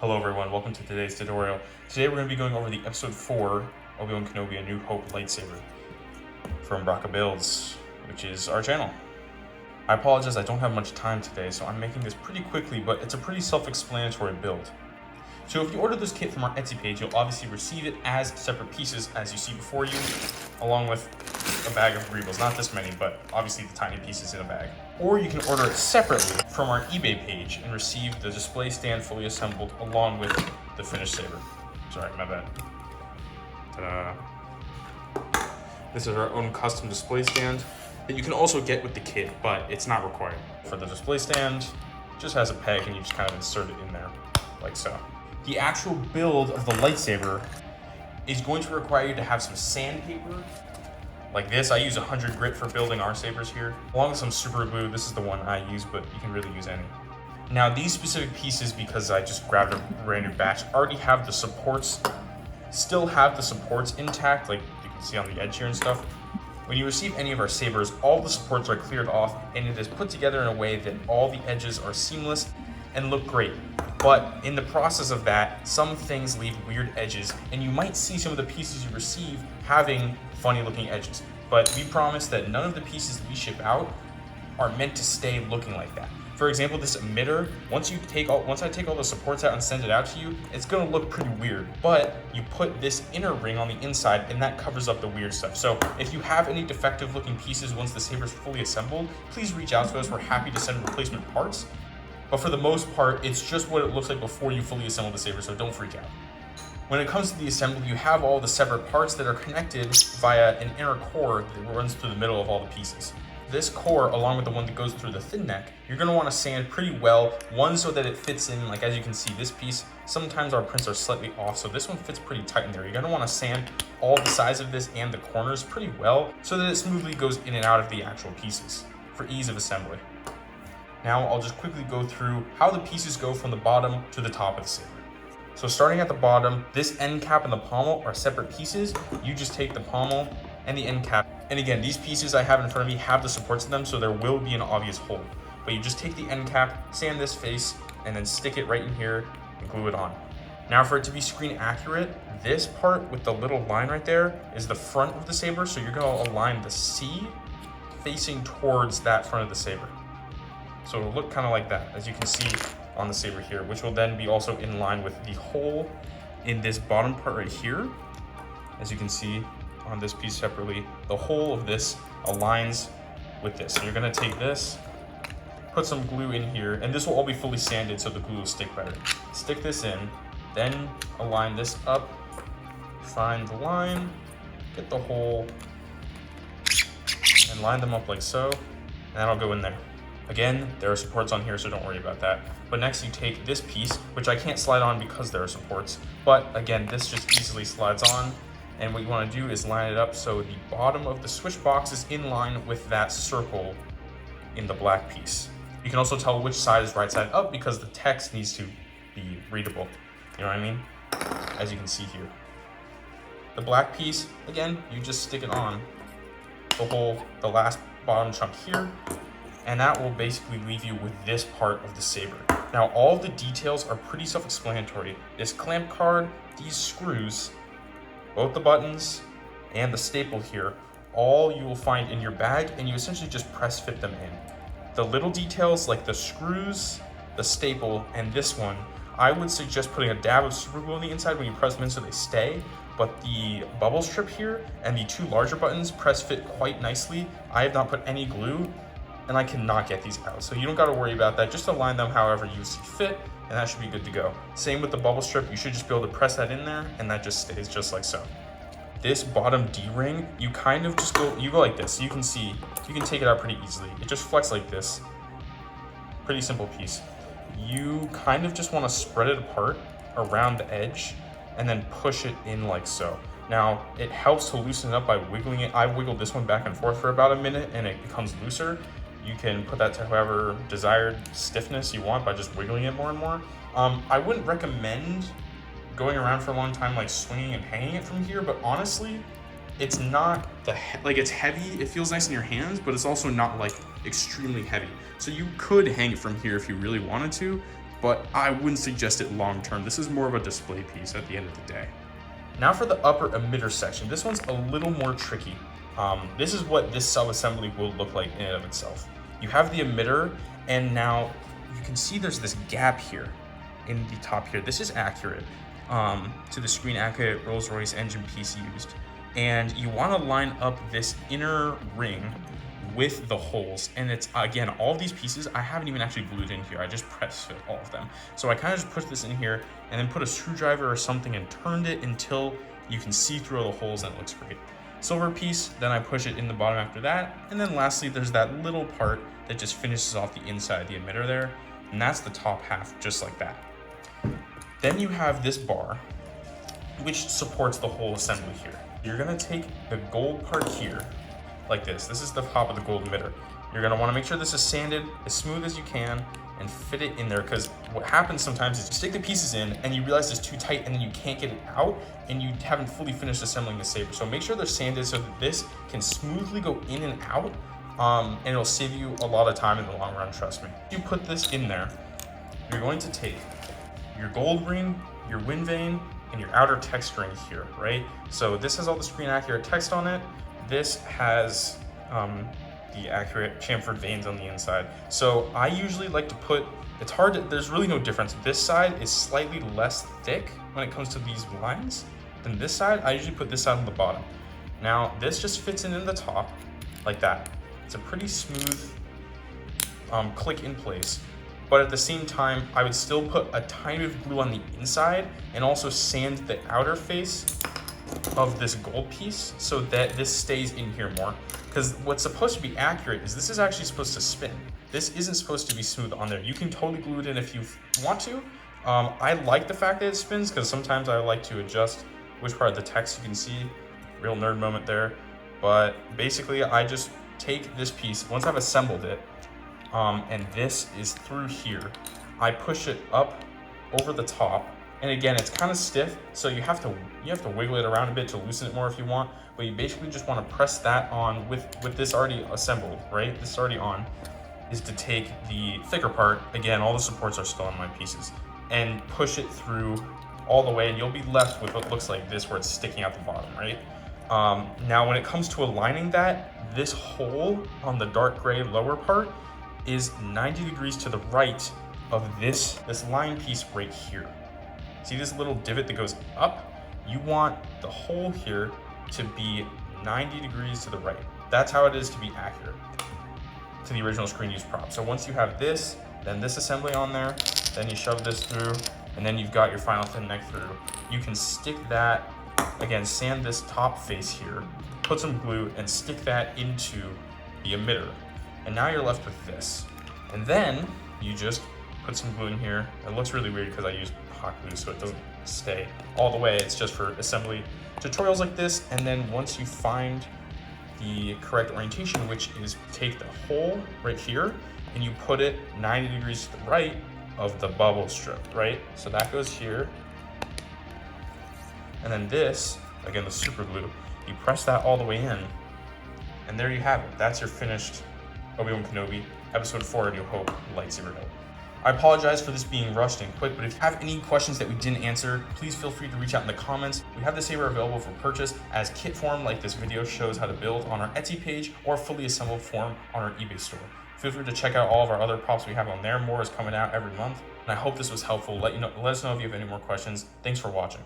Hello everyone, welcome to today's tutorial. Today we're going to be going over the episode 4 Obi-Wan Kenobi A New Hope lightsaber from Bracca Builds, which is our channel. I apologize, I don't have much time today, so I'm making this pretty quickly, but it's a pretty self-explanatory build. So if you order this kit from our Etsy page, you'll obviously receive it as separate pieces as you see before you, along with a bag of Greebles. Not this many, but obviously the tiny pieces in a bag. Or you can order it separately from our eBay page and receive the display stand fully assembled along with the finished saber. Sorry, my bad. Ta-da. This is our own custom display stand that you can also get with the kit, but it's not required. For the display stand, it just has a peg and you just kind of insert it in there, like so. The actual build of the lightsaber is going to require you to have some sandpaper, like this. I use 100 grit for building our sabers here, along with some super glue. This is the one I use, but you can really use any. Now these specific pieces, because I just grabbed a brand new batch, already have the supports, still have the supports intact, like you can see on the edge here and stuff. When you receive any of our sabers, all the supports are cleared off and it is put together in a way that all the edges are seamless and look great. But in the process of that, some things leave weird edges, and you might see some of the pieces you receive having funny looking edges. But we promise that none of the pieces we ship out are meant to stay looking like that. For example, this emitter, once I take all the supports out and send it out to you, it's gonna look pretty weird. But you put this inner ring on the inside and that covers up the weird stuff. So if you have any defective looking pieces once the saber is fully assembled, please reach out to us. We're happy to send replacement parts. But for the most part, it's just what it looks like before you fully assemble the saber, so don't freak out. When it comes to the assembly, you have all the separate parts that are connected via an inner core that runs through the middle of all the pieces. This core, along with the one that goes through the thin neck, you're gonna wanna sand pretty well, one so that it fits in, like as you can see, this piece, sometimes our prints are slightly off, so this one fits pretty tight in there. You're gonna wanna sand all the sides of this and the corners pretty well so that it smoothly goes in and out of the actual pieces for ease of assembly. Now I'll just quickly go through how the pieces go from the bottom to the top of the saber. So starting at the bottom, this end cap and the pommel are separate pieces. You just take the pommel and the end cap. And again, these pieces I have in front of me have the supports in them, so there will be an obvious hole. But you just take the end cap, sand this face, and then stick it right in here and glue it on. Now for it to be screen accurate, this part with the little line right there is the front of the saber, so you're gonna align the C facing towards that front of the saber. So it'll look kind of like that, as you can see on the saber here, which will then be also in line with the hole in this bottom part right here. As you can see on this piece separately, the hole of this aligns with this. So you're gonna take this, put some glue in here, and this will all be fully sanded so the glue will stick better. Stick this in, then align this up, find the line, get the hole, and line them up like so, and that'll go in there. Again, there are supports on here, so don't worry about that. But next you take this piece, which I can't slide on because there are supports, but again, this just easily slides on. And what you want to do is line it up so the bottom of the switch box is in line with that circle in the black piece. You can also tell which side is right side up because the text needs to be readable. You know what I mean? As you can see here. The black piece, again, you just stick it on the last bottom chunk here, and that will basically leave you with this part of the saber. Now, all the details are pretty self-explanatory. This clamp card, these screws, both the buttons, and the staple here, all you will find in your bag, and you essentially just press fit them in. The little details like the screws, the staple, and this one, I would suggest putting a dab of super glue on the inside when you press them in so they stay, but the bubble strip here and the two larger buttons press fit quite nicely. I have not put any glue, and I cannot get these out. So you don't gotta worry about that. Just align them however you see fit, and that should be good to go. Same with the bubble strip. You should just be able to press that in there, and that just stays just like so. This bottom D-ring, you kind of just go like this. So you can see, you can take it out pretty easily. It just flex like this. Pretty simple piece. You kind of just wanna spread it apart around the edge, and then push it in like so. Now, it helps to loosen it up by wiggling it. I wiggled this one back and forth for about a minute, and it becomes looser. You can put that to however desired stiffness you want by just wiggling it more and more. I wouldn't recommend going around for a long time like swinging and hanging it from here, but honestly, it's not it's heavy. It feels nice in your hands, but it's also not like extremely heavy. So you could hang it from here if you really wanted to, but I wouldn't suggest it long term. This is more of a display piece at the end of the day. Now for the upper emitter section. This one's a little more tricky. This is what this sub-assembly will look like in and of itself. You have the emitter, and now you can see there's this gap here in the top here. This is accurate to the screen accurate Rolls-Royce engine piece used. And you want to line up this inner ring with the holes. And it's, again, all of these pieces, I haven't even actually glued in here. I just press fit all of them. So I kind of just put this in here and then put a screwdriver or something and turned it until you can see through all the holes and it looks great. Silver piece, then I push it in the bottom after that. And then lastly, there's that little part that just finishes off the inside of the emitter there. And that's the top half, just like that. Then you have this bar, which supports the whole assembly here. You're gonna take the gold part here, like this. This is the top of the gold emitter. You're gonna wanna make sure this is sanded as smooth as you can and fit it in there, because what happens sometimes is you stick the pieces in and you realize it's too tight and then you can't get it out and you haven't fully finished assembling the saber. So make sure they're sanded so that this can smoothly go in and out, and it'll save you a lot of time in the long run, trust me. If you put this in there, you're going to take your gold ring, your wind vane, and your outer text ring here, right? So this has all the screen accurate text on it. This has the accurate chamfered vanes on the inside. So I usually like to put, it's hard to, there's really no difference. This side is slightly less thick when it comes to these lines than this side. I usually put this side on the bottom. Now this just fits in the top like that. It's a pretty smooth click in place. But at the same time, I would still put a tiny bit of glue on the inside and also sand the outer face of this gold piece so that this stays in here more. Because what's supposed to be accurate is this is actually supposed to spin. This isn't supposed to be smooth on there. You can totally glue it in if you want to. I like the fact that it spins because sometimes I like to adjust which part of the text you can see. Real nerd moment there. But basically, I just take this piece, once I've assembled it, and this is through here, I push it up over the top. And again, it's kind of stiff, so you have to wiggle it around a bit to loosen it more if you want. But you basically just want to press that on with this already assembled, right? This is already on, is to take the thicker part. Again, all the supports are still on my pieces, and push it through all the way, and you'll be left with what looks like this, where it's sticking out the bottom, right? Now, when it comes to aligning that, this hole on the dark gray lower part is 90 degrees to the right of this line piece right here. See this little divot that goes up? You want the hole here to be 90 degrees to the right. That's how it is to be accurate to the original screen use prop. So once you have this, then this assembly on there, then you shove this through, and then you've got your final thin neck through. You can stick that, again, sand this top face here, put some glue, and stick that into the emitter. And now you're left with this. And then you just put some glue in here. It looks really weird because I use hot glue so it doesn't stay all the way. It's just for assembly tutorials like this. And then once you find the correct orientation, which is take the hole right here and you put it 90 degrees to the right of the bubble strip, right? So that goes here. And then this, again, the super glue, you press that all the way in, and there you have it. That's your finished Obi-Wan Kenobi Episode 4 A New Hope lightsaber build. I apologize for this being rushed and quick, but if you have any questions that we didn't answer, please feel free to reach out in the comments. We have the saber available for purchase as kit form, like this video shows how to build, on our Etsy page, or fully assembled form on our eBay store. Feel free to check out all of our other props we have on there. More is coming out every month. And I hope this was helpful. Let us know if you have any more questions. Thanks for watching.